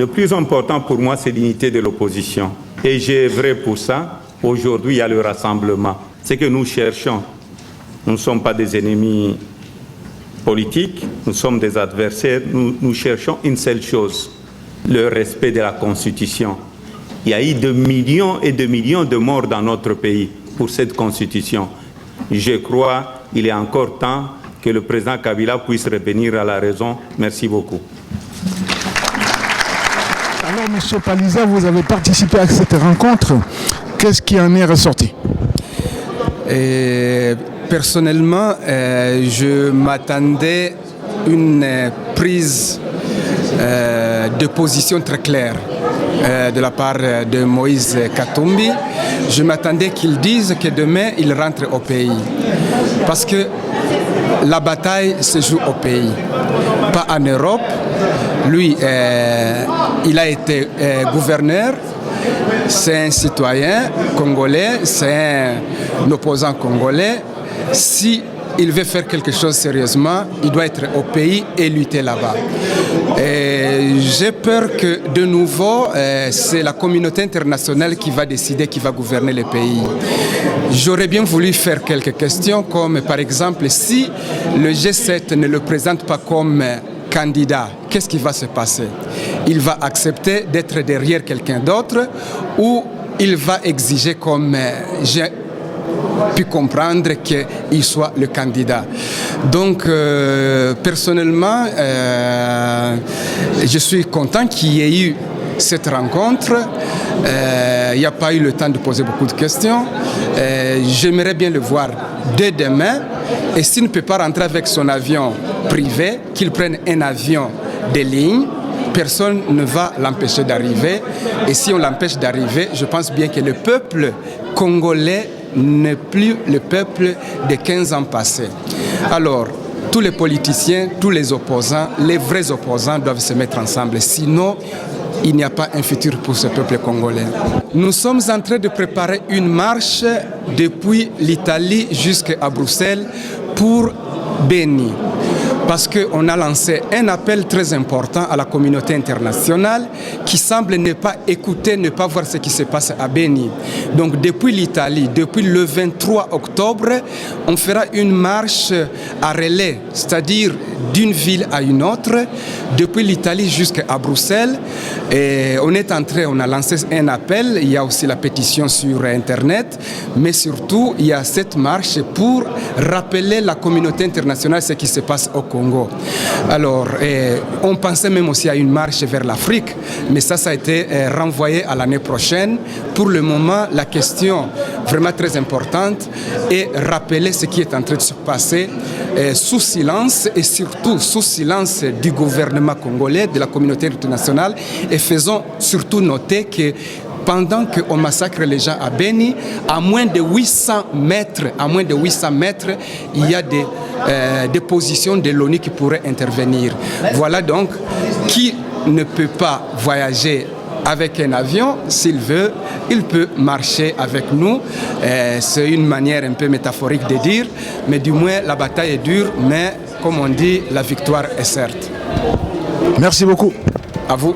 Le plus important pour moi, c'est l'unité de l'opposition. Et j'ai œuvré pour ça. Aujourd'hui, il y a le rassemblement. C'est que nous cherchons. Nous ne sommes pas des ennemis politiques, nous sommes des adversaires. Nous cherchons une seule chose, le respect de la Constitution. Il y a eu de millions et de millions de morts dans notre pays pour cette Constitution. Je crois qu'il est encore temps que le président Kabila puisse revenir à la raison. Merci beaucoup. Alors, M. Paliza, vous avez participé à cette rencontre. Qu'est-ce qui en est ressorti? Personnellement, je m'attendais à une prise de position très claire de la part de Moïse Katumbi. Je m'attendais qu'il dise que demain, il rentre au pays. Parce que la bataille se joue au pays, pas en Europe. Lui, il a été gouverneur, c'est un citoyen congolais, c'est un opposant congolais. Si il veut faire quelque chose sérieusement, il doit être au pays et lutter là-bas. J'ai peur que de nouveau, c'est la communauté internationale qui va décider, qui va gouverner le pays. J'aurais bien voulu faire quelques questions, comme par exemple, si le G7 ne le présente pas comme candidat, qu'est-ce qui va se passer? Il va accepter d'être derrière quelqu'un d'autre ou il va exiger, comme j'ai pu comprendre, qu'il soit le candidat. Donc, personnellement, je suis content qu'il y ait eu cette rencontre. Il n'y a pas eu le temps de poser beaucoup de questions. J'aimerais bien le voir dès demain. Et s'il ne peut pas rentrer avec son avion privé, qu'il prenne un avion de ligne. Personne ne va l'empêcher d'arriver. Et si on l'empêche d'arriver, je pense bien que le peuple congolais n'est plus le peuple de 15 ans passés. Alors, tous les politiciens, tous les opposants, les vrais opposants doivent se mettre ensemble. Sinon, il n'y a pas un futur pour ce peuple congolais. Nous sommes en train de préparer une marche depuis l'Italie jusqu'à Bruxelles pour Beni. Parce qu'on a lancé un appel très important à la communauté internationale qui semble ne pas écouter, ne pas voir ce qui se passe à Beni. Donc depuis l'Italie, depuis le 23 octobre, on fera une marche à relais, c'est-à-dire d'une ville à une autre, depuis l'Italie jusqu'à Bruxelles. Et on a lancé un appel, il y a aussi la pétition sur Internet, mais surtout il y a cette marche pour rappeler la communauté internationale ce qui se passe au Congo. Alors, on pensait même aussi à une marche vers l'Afrique, mais ça a été renvoyé à l'année prochaine. Pour le moment, la question vraiment très importante est rappeler ce qui est en train de se passer sous silence et surtout sous silence du gouvernement congolais, de la communauté internationale, et faisons surtout noter que pendant qu'on massacre les gens à Beni, à moins de 800 mètres, il y a des positions de l'ONU qui pourraient intervenir. Voilà donc qui ne peut pas voyager avec un avion, s'il veut, il peut marcher avec nous. C'est une manière un peu métaphorique de dire, mais du moins la bataille est dure, mais comme on dit, la victoire est certes. Merci beaucoup. À vous.